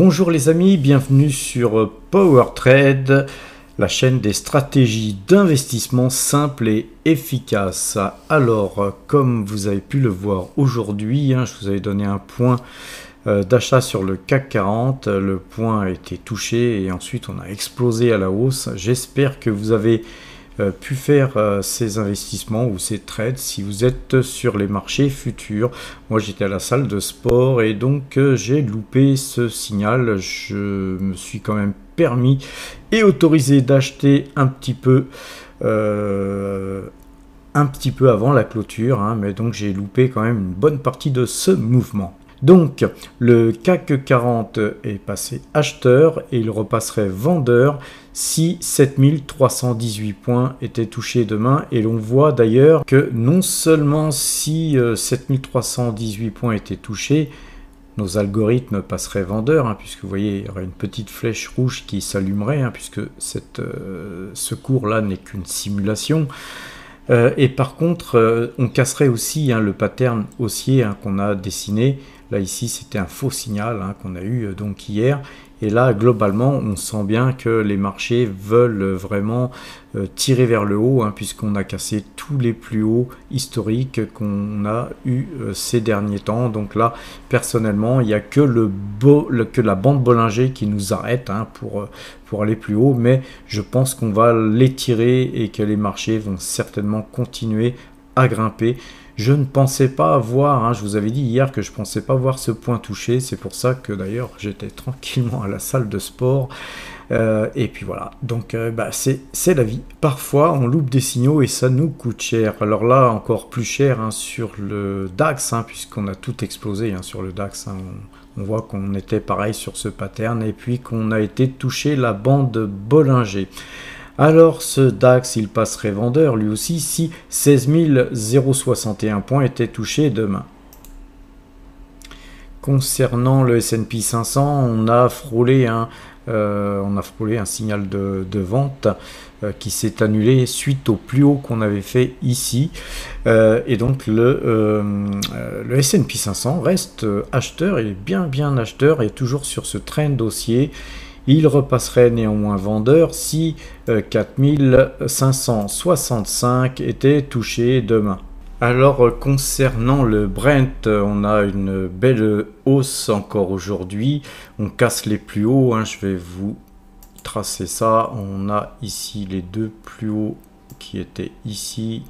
Bonjour les amis, bienvenue sur Power Trade, la chaîne des stratégies d'investissement simples et efficaces. Alors, comme vous avez pu le voir aujourd'hui, je vous avais donné un point d'achat sur le CAC 40. Le point a été touché et ensuite on a explosé à la hausse. J'espère que vous avez pu faire ces investissements ou ces trades si vous êtes sur les marchés futurs. Moi j'étais à la salle de sport et donc j'ai loupé ce signal. Je me suis quand même permis et autorisé d'acheter un petit peu avant la clôture, mais donc j'ai loupé quand même une bonne partie de ce mouvement. Donc le CAC 40 est passé acheteur et il repasserait vendeur si 7318 points étaient touchés demain. Et l'on voit d'ailleurs que non seulement si 7318 points étaient touchés, nos algorithmes passeraient vendeurs, puisque vous voyez, il y aurait une petite flèche rouge qui s'allumerait, puisque ce cours-là n'est qu'une simulation. Et par contre, on casserait aussi le pattern haussier qu'on a dessiné. Là, ici, c'était un faux signal qu'on a eu donc hier. Et là, globalement, on sent bien que les marchés veulent vraiment tirer vers le haut, puisqu'on a cassé tous les plus hauts historiques qu'on a eu ces derniers temps. Donc là, personnellement, il n'y a que la bande Bollinger qui nous arrête pour aller plus haut. Mais je pense qu'on va l'étirer et que les marchés vont certainement continuer à grimper. Je ne pensais pas voir, je vous avais dit hier que je ne pensais pas voir ce point touché. C'est pour ça que d'ailleurs j'étais tranquillement à la salle de sport. Et puis voilà, donc c'est la vie. Parfois on loupe des signaux et ça nous coûte cher. Alors là encore plus cher sur le DAX, puisqu'on a tout explosé sur le DAX. On voit qu'on était pareil sur ce pattern et puis qu'on a été touché la bande Bollinger. Alors ce DAX, il passerait vendeur lui aussi si 16 061 points étaient touchés demain. Concernant le S&P 500, on a frôlé un signal de vente qui s'est annulé suite au plus haut qu'on avait fait ici. Et donc le S&P 500 reste acheteur, il est bien acheteur et toujours sur ce trend haussier. Il repasserait néanmoins vendeur si 4565 était touché demain. Alors concernant le Brent, on a une belle hausse encore aujourd'hui. On casse les plus hauts, je vais vous tracer ça. On a ici les deux plus hauts qui étaient ici.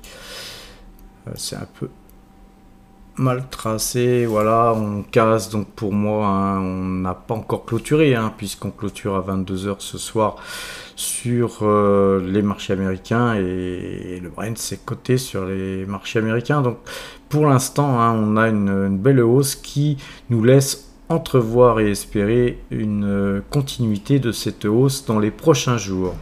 C'est un peu mal tracé, voilà, on casse. Donc pour moi, on n'a pas encore clôturé, puisqu'on clôture à 22 h ce soir sur les marchés américains et le Brent c'est coté sur les marchés américains. Donc pour l'instant, on a une belle hausse qui nous laisse entrevoir et espérer une continuité de cette hausse dans les prochains jours.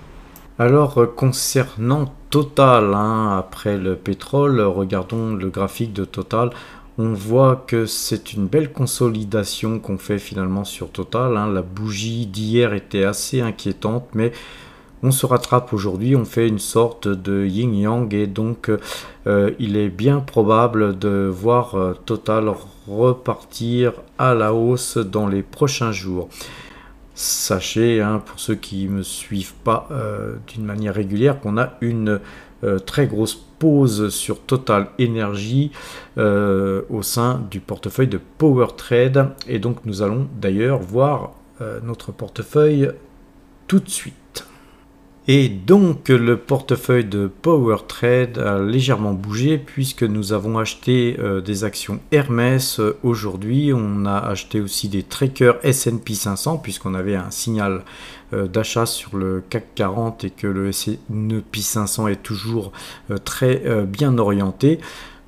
Alors concernant Total, après le pétrole, regardons le graphique de Total. On voit que c'est une belle consolidation qu'on fait finalement sur Total. La bougie d'hier était assez inquiétante, mais on se rattrape aujourd'hui. On fait une sorte de yin-yang et donc il est bien probable de voir Total repartir à la hausse dans les prochains jours. Sachez, pour ceux qui ne me suivent pas d'une manière régulière, qu'on a une très grosse pause sur Total Energy au sein du portefeuille de Power Trade. Et donc nous allons d'ailleurs voir notre portefeuille tout de suite. Et donc le portefeuille de Power Trade a légèrement bougé puisque nous avons acheté des actions Hermès aujourd'hui. On a acheté aussi des trackers S&P 500 puisqu'on avait un signal d'achat sur le CAC 40 et que le S&P 500 est toujours très bien orienté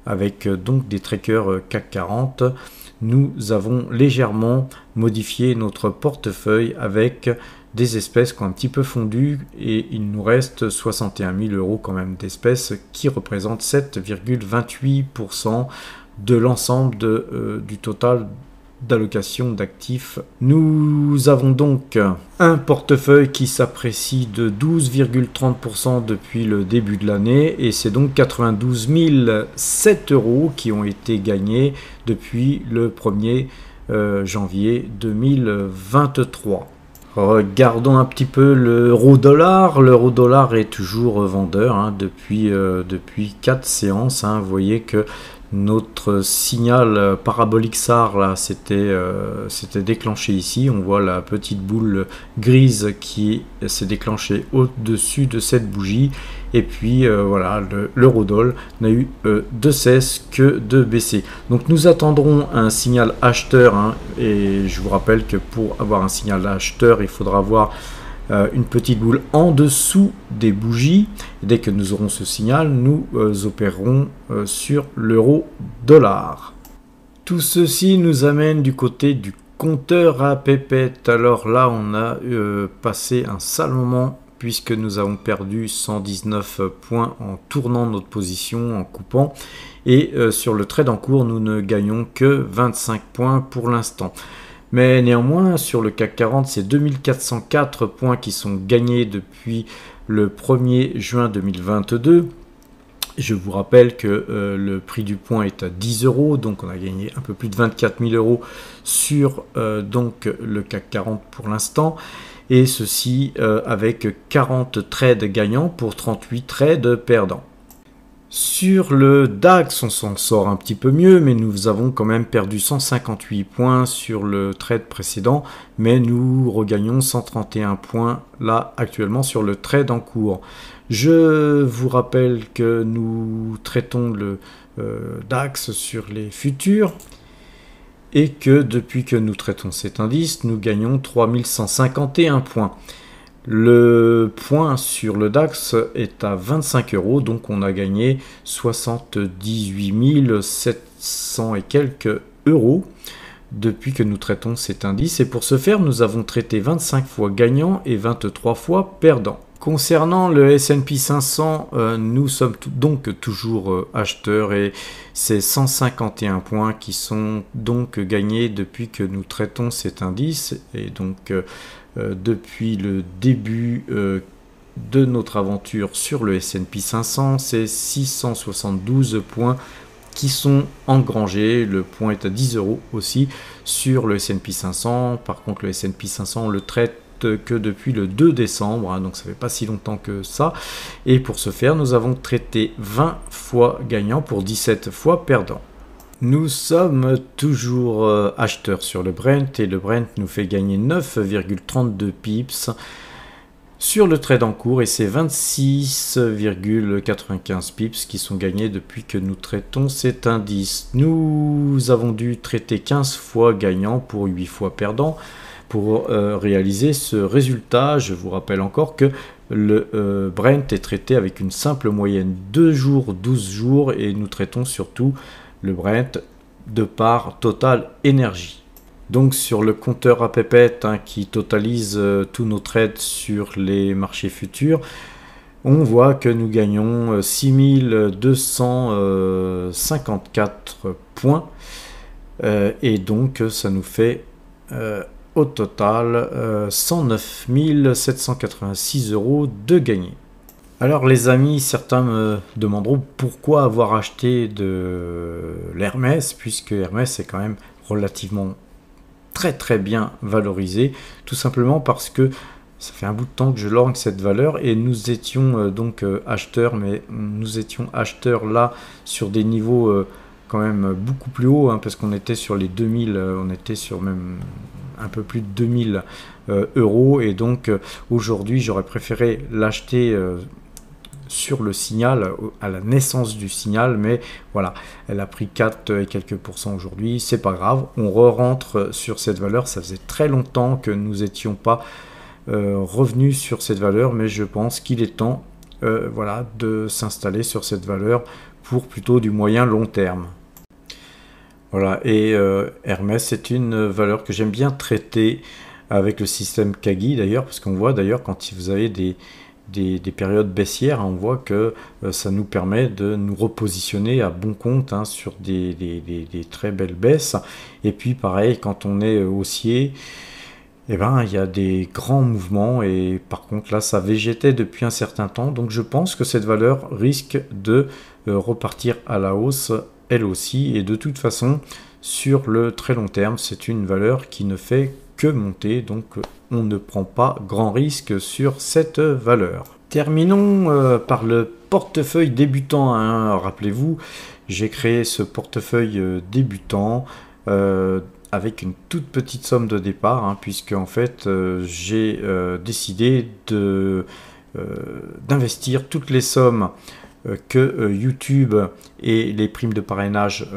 avec donc des trackers CAC 40. Nous avons légèrement modifié notre portefeuille avec des espèces qui ont un petit peu fondu et il nous reste 61 000 € quand même d'espèces qui représentent 7,28% de l'ensemble du total d'allocation d'actifs. Nous avons donc un portefeuille qui s'apprécie de 12,30% depuis le début de l'année et c'est donc 92 007 € qui ont été gagnés depuis le 1er janvier 2023. Regardons un petit peu l'euro-dollar. L'euro-dollar est toujours vendeur hein, depuis 4 séances. Hein. Vous voyez que notre signal parabolique SAR là s'était déclenché ici. On voit la petite boule grise qui s'est déclenchée au-dessus de cette bougie. Et puis voilà, l'eurodoll n'a eu de cesse que de baisser. Donc nous attendrons un signal acheteur. Hein, et je vous rappelle que pour avoir un signal acheteur, il faudra avoir une petite boule en dessous des bougies. Dès que nous aurons ce signal, nous opérerons sur l'euro-dollar. Tout ceci nous amène du côté du compteur à pépettes. Alors là, on a passé un sale moment puisque nous avons perdu 119 points en tournant notre position, en coupant. Et sur le trade en cours, nous ne gagnons que 25 points pour l'instant. Mais néanmoins, sur le CAC 40, c'est 2404 points qui sont gagnés depuis le 1er juin 2022. Je vous rappelle que le prix du point est à 10 €, donc on a gagné un peu plus de 24 000 € sur donc le CAC 40 pour l'instant. Et ceci avec 40 trades gagnants pour 38 trades perdants. Sur le DAX, on s'en sort un petit peu mieux, mais nous avons quand même perdu 158 points sur le trade précédent, mais nous regagnons 131 points là actuellement sur le trade en cours. Je vous rappelle que nous traitons le DAX sur les futurs et que depuis que nous traitons cet indice, nous gagnons 3151 points. Le point sur le DAX est à 25 €, donc on a gagné 78 700 et quelques euros depuis que nous traitons cet indice. Et pour ce faire, nous avons traité 25 fois gagnant et 23 fois perdant. Concernant le S&P 500, nous sommes donc toujours acheteurs et c'est 151 points qui sont donc gagnés depuis que nous traitons cet indice. Et donc depuis le début de notre aventure sur le S&P 500, c'est 672 points qui sont engrangés. Le point est à 10 € aussi sur le S&P 500. Par contre, le S&P 500, on le traite que depuis le 2 décembre, hein, donc ça fait pas si longtemps que ça. Et pour ce faire, nous avons traité 20 fois gagnant pour 17 fois perdant. Nous sommes toujours acheteurs sur le Brent et le Brent nous fait gagner 9,32 pips sur le trade en cours et c'est 26,95 pips qui sont gagnés depuis que nous traitons cet indice. Nous avons dû traiter 15 fois gagnant pour 8 fois perdant pour réaliser ce résultat. Je vous rappelle encore que le Brent est traité avec une simple moyenne 2 jours, 12 jours et nous traitons surtout le Brent de par Total Energy. Donc sur le compteur à pépettes hein, qui totalise tous nos trades sur les marchés futurs, on voit que nous gagnons 6254 points et donc ça nous fait au total 109 786 € de gagné. Alors les amis, certains me demanderont pourquoi avoir acheté de l'Hermès, puisque Hermès est quand même relativement très bien valorisé, tout simplement parce que ça fait un bout de temps que je lorgne cette valeur et nous étions donc acheteurs, mais nous étions acheteurs là sur des niveaux quand même beaucoup plus hauts, hein, parce qu'on était sur les 2000, on était sur même un peu plus de 2000 € et donc aujourd'hui j'aurais préféré l'acheter sur le signal, à la naissance du signal, mais voilà, elle a pris 4 et quelques pourcents aujourd'hui, c'est pas grave, on re-rentre sur cette valeur. Ça faisait très longtemps que nous n'étions pas revenus sur cette valeur, mais je pense qu'il est temps voilà, de s'installer sur cette valeur pour plutôt du moyen long terme. Voilà, et Hermès, c'est une valeur que j'aime bien traiter avec le système Kagi d'ailleurs, parce qu'on voit d'ailleurs quand vous avez des périodes baissières, on voit que ça nous permet de nous repositionner à bon compte hein, sur des très belles baisses. Et puis pareil, quand on est haussier, eh ben, il y a des grands mouvements et par contre là ça végétait depuis un certain temps. Donc je pense que cette valeur risque de repartir à la hausse elle aussi. Et de toute façon, sur le très long terme. C'est une valeur qui ne fait que monter, donc on ne prend pas grand risque sur cette valeur. Terminons par le portefeuille débutant, hein. Rappelez-vous, j'ai créé ce portefeuille débutant avec une toute petite somme de départ, hein, puisque en fait j'ai décidé d'investir toutes les sommes que YouTube et les primes de parrainage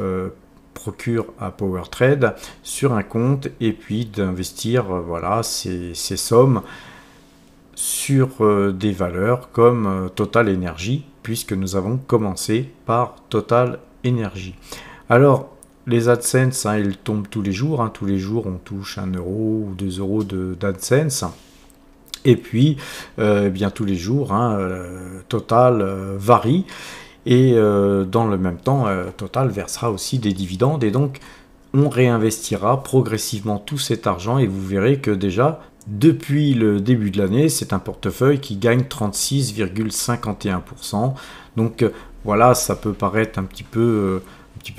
procurent à PowerTrade sur un compte, et puis d'investir voilà, ces sommes sur des valeurs comme Total Energy, puisque nous avons commencé par Total Energy. Alors les AdSense, hein, ils tombent tous les jours, hein. Tous les jours on touche 1 euro ou 2 euros d'AdSense. Et puis, bien tous les jours, hein, Total varie. Et dans le même temps, Total versera aussi des dividendes. Et donc, on réinvestira progressivement tout cet argent. Et vous verrez que déjà, depuis le début de l'année, c'est un portefeuille qui gagne 36,51%. Donc, voilà, ça peut paraître un petit peu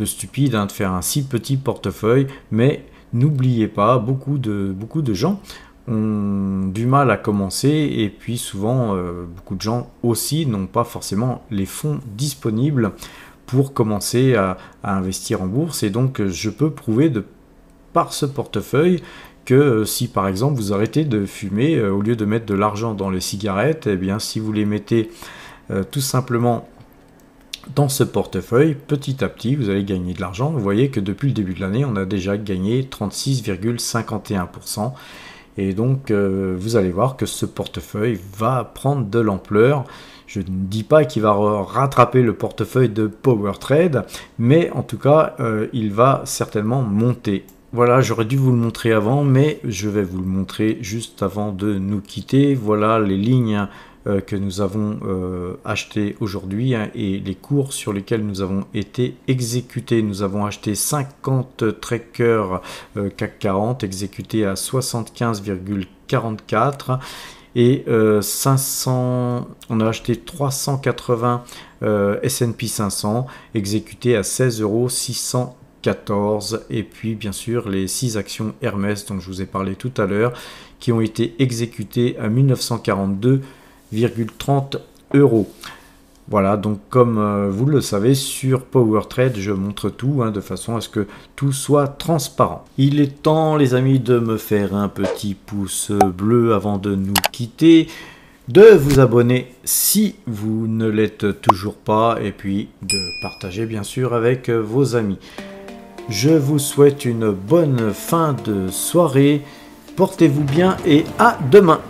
stupide, hein, de faire un si petit portefeuille. Mais n'oubliez pas, beaucoup de gens ont du mal à commencer, et puis souvent beaucoup de gens aussi n'ont pas forcément les fonds disponibles pour commencer à investir en bourse. Et donc je peux prouver par ce portefeuille que si par exemple vous arrêtez de fumer, au lieu de mettre de l'argent dans les cigarettes, et bien si vous les mettez tout simplement dans ce portefeuille, petit à petit vous allez gagner de l'argent. Vous voyez que depuis le début de l'année on a déjà gagné 36,51%. Et donc, vous allez voir que ce portefeuille va prendre de l'ampleur. Je ne dis pas qu'il va rattraper le portefeuille de PowerTrade, mais en tout cas, il va certainement monter. Voilà, j'aurais dû vous le montrer avant, mais je vais vous le montrer juste avant de nous quitter. Voilà les lignes que nous avons acheté aujourd'hui, hein, et les cours sur lesquels nous avons été exécutés. Nous avons acheté 50 trackers CAC 40 exécutés à 75,44 et 500, on a acheté 380 S&P 500 exécutés à 16,614 €. Et puis bien sûr les 6 actions Hermès dont je vous ai parlé tout à l'heure qui ont été exécutées à 1942,30 €. Voilà, donc comme vous le savez, sur PowerTrade, je montre tout, hein, de façon à ce que tout soit transparent. Il est temps, les amis, de me faire un petit pouce bleu avant de nous quitter, de vous abonner si vous ne l'êtes toujours pas, et puis de partager bien sûr avec vos amis. Je vous souhaite une bonne fin de soirée, portez-vous bien et à demain.